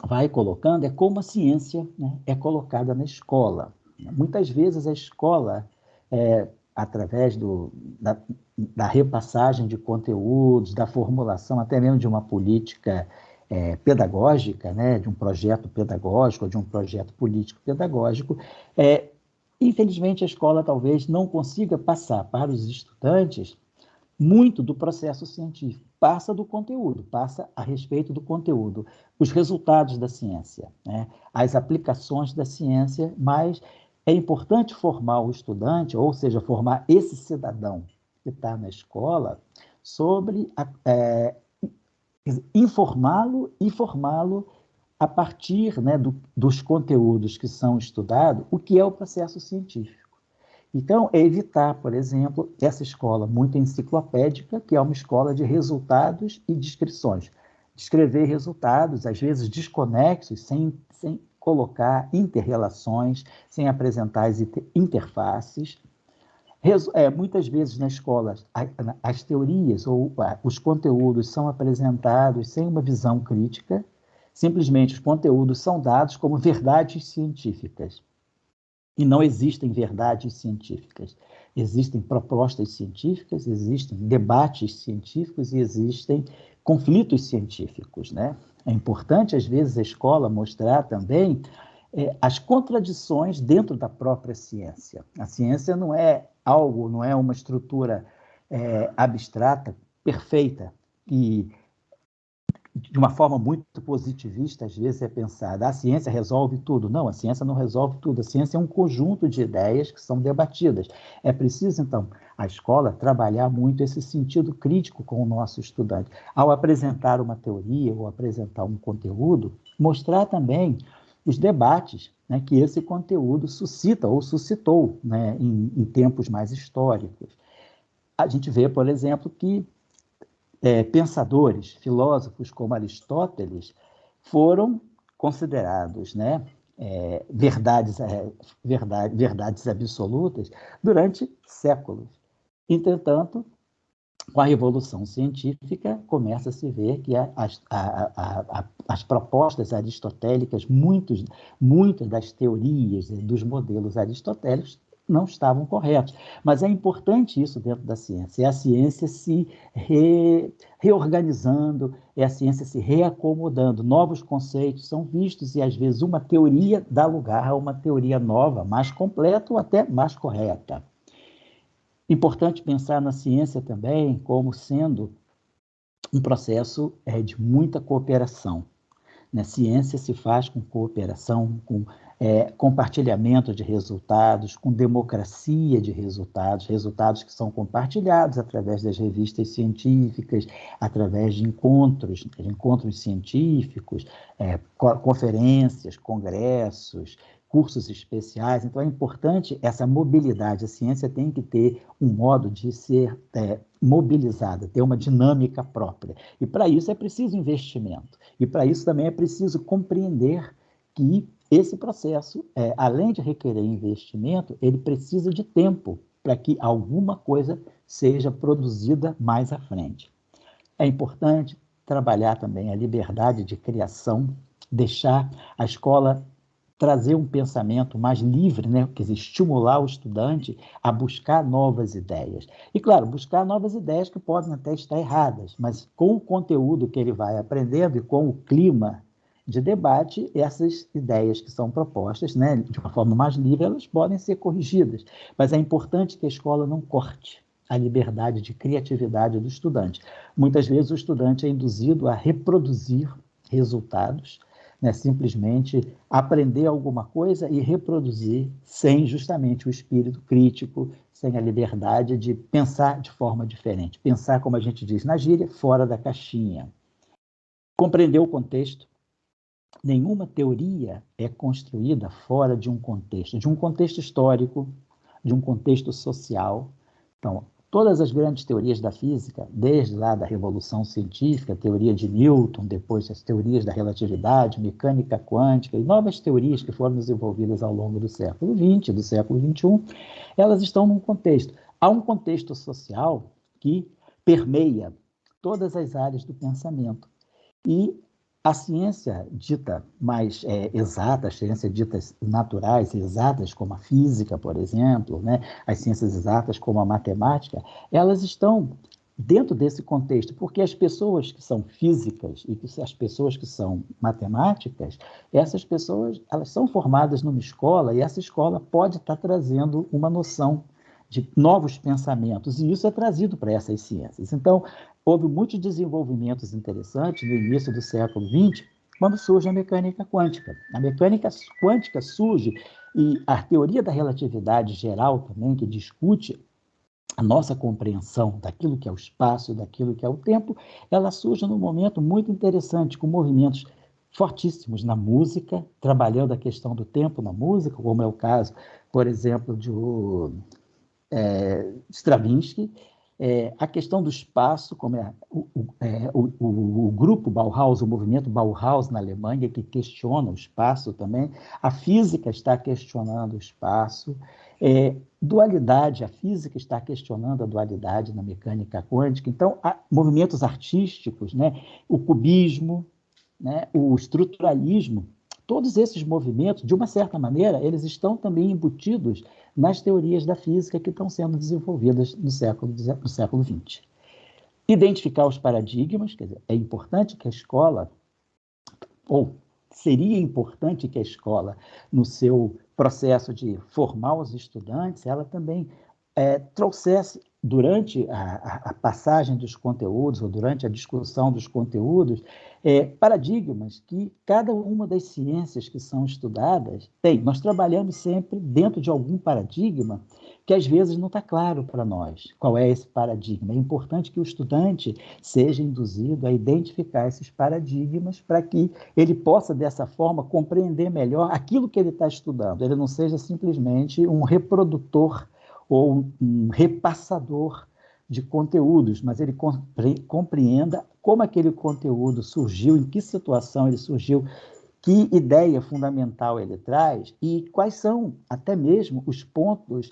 vai colocando é como a ciência, né, é colocada na escola. Muitas vezes a escola, através da repassagem de conteúdos, da formulação até mesmo de uma política pedagógica, né, de um projeto pedagógico, de um projeto político-pedagógico, infelizmente a escola talvez não consiga passar para os estudantes muito do processo científico, passa do conteúdo, passa a respeito do conteúdo, os resultados da ciência, né? As aplicações da ciência, mas é importante formar o estudante, ou seja, formar esse cidadão que está na escola, sobre informá-lo e formá-lo a partir, né, dos conteúdos que são estudados, o que é o processo científico. Então, é evitar, por exemplo, essa escola muito enciclopédica, que é uma escola de resultados e descrições. Descrever resultados, às vezes desconexos, sem colocar interrelações, sem apresentar as interfaces. Muitas vezes na escola, as teorias ou os conteúdos são apresentados sem uma visão crítica, simplesmente os conteúdos são dados como verdades científicas. E não existem verdades científicas. Existem propostas científicas, existem debates científicos e existem conflitos científicos, né? É importante, às vezes, a escola mostrar também as contradições dentro da própria ciência. A ciência não é algo, não é uma estrutura abstrata, perfeita, e de uma forma muito positivista, às vezes é pensada, a ciência resolve tudo. Não, a ciência não resolve tudo. A ciência é um conjunto de ideias que são debatidas. É preciso, então, a escola trabalhar muito esse sentido crítico com o nosso estudante. Ao apresentar uma teoria ou apresentar um conteúdo, mostrar também os debates, né, que esse conteúdo suscita ou suscitou, né, em tempos mais históricos. A gente vê, por exemplo, que pensadores, filósofos como Aristóteles, foram considerados, né, verdades absolutas durante séculos. Entretanto, com a Revolução Científica, começa a se ver que as propostas aristotélicas, muitas das teorias, dos modelos aristotélicos, não estavam corretos. Mas é importante isso dentro da ciência, é a ciência se reorganizando, é a ciência se reacomodando, novos conceitos são vistos e, às vezes, uma teoria dá lugar a uma teoria nova, mais completa ou até mais correta. Importante pensar na ciência também como sendo um processo de muita cooperação. Na ciência se faz com cooperação, com compartilhamento de resultados, com democracia de resultados, resultados que são compartilhados através das revistas científicas, através de encontros científicos, conferências, congressos, cursos especiais. Então, é importante essa mobilidade. A ciência tem que ter um modo de ser mobilizada, ter uma dinâmica própria. E, para isso, é preciso investimento. E, para isso, também é preciso compreender que esse processo, além de requerer investimento, ele precisa de tempo para que alguma coisa seja produzida mais à frente. É importante trabalhar também a liberdade de criação, deixar a escola trazer um pensamento mais livre, né? Quer dizer, estimular o estudante a buscar novas ideias. E, claro, buscar novas ideias que podem até estar erradas, mas com o conteúdo que ele vai aprendendo e com o clima de debate, essas ideias que são propostas, né, de uma forma mais livre, elas podem ser corrigidas. Mas é importante que a escola não corte a liberdade de criatividade do estudante. Muitas vezes o estudante é induzido a reproduzir resultados, né, simplesmente aprender alguma coisa e reproduzir sem justamente o espírito crítico, sem a liberdade de pensar de forma diferente. Pensar, como a gente diz na gíria, fora da caixinha. Compreender o contexto. Nenhuma teoria é construída fora de um contexto histórico, de um contexto social. Então, todas as grandes teorias da física, desde lá da Revolução Científica, a teoria de Newton, depois as teorias da relatividade, mecânica quântica e novas teorias que foram desenvolvidas ao longo do século XX, do século XXI, elas estão num contexto. Há um contexto social que permeia todas as áreas do pensamento. E A ciência dita mais exata, as ciências ditas naturais, exatas, como a física, por exemplo, né? As ciências exatas, como a matemática, elas estão dentro desse contexto, porque as pessoas que são físicas e as pessoas que são matemáticas, essas pessoas elas são formadas numa escola e essa escola pode estar trazendo uma noção de novos pensamentos, e isso é trazido para essas ciências. Então, houve muitos desenvolvimentos interessantes no início do século XX, quando surge a mecânica quântica. A mecânica quântica surge, e a teoria da relatividade geral também, que discute a nossa compreensão daquilo que é o espaço, daquilo que é o tempo, ela surge num momento muito interessante, com movimentos fortíssimos na música, trabalhando a questão do tempo na música, como é o caso, por exemplo, de Stravinsky, a questão do espaço, como o grupo Bauhaus, o movimento Bauhaus na Alemanha, que questiona o espaço também, a física está questionando o espaço, dualidade, a física está questionando a dualidade na mecânica quântica, então, há movimentos artísticos, né? O cubismo, né? O estruturalismo, todos esses movimentos, de uma certa maneira, eles estão também embutidos nas teorias da física que estão sendo desenvolvidas no século XX. Identificar os paradigmas, quer dizer, é importante que a escola, ou seria importante que a escola, no seu processo de formar os estudantes, ela também trouxesse, durante a passagem dos conteúdos, ou durante a discussão dos conteúdos, paradigmas que cada uma das ciências que são estudadas tem. Nós trabalhamos sempre dentro de algum paradigma que às vezes não está claro para nós qual é esse paradigma. É importante que o estudante seja induzido a identificar esses paradigmas para que ele possa, dessa forma, compreender melhor aquilo que ele está estudando. Ele não seja simplesmente um reprodutor ou um repassador de conteúdos, mas ele compreenda como aquele conteúdo surgiu, em que situação ele surgiu, que ideia fundamental ele traz e quais são até mesmo os pontos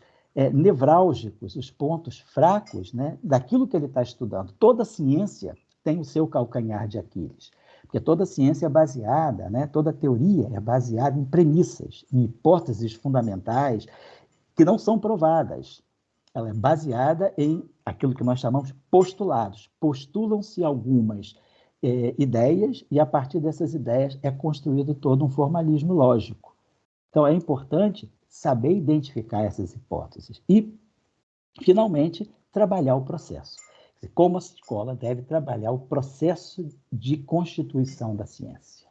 nevrálgicos, os pontos fracos, né, daquilo que ele está estudando. Toda ciência tem o seu calcanhar de Aquiles, porque toda ciência é baseada, né, toda teoria é baseada em premissas, em hipóteses fundamentais, que não são provadas. Ela é baseada em aquilo que nós chamamos de postulados. Postulam-se algumas ideias e, a partir dessas ideias, é construído todo um formalismo lógico. Então, é importante saber identificar essas hipóteses e, finalmente, trabalhar o processo. Como a escola deve trabalhar o processo de constituição da ciência.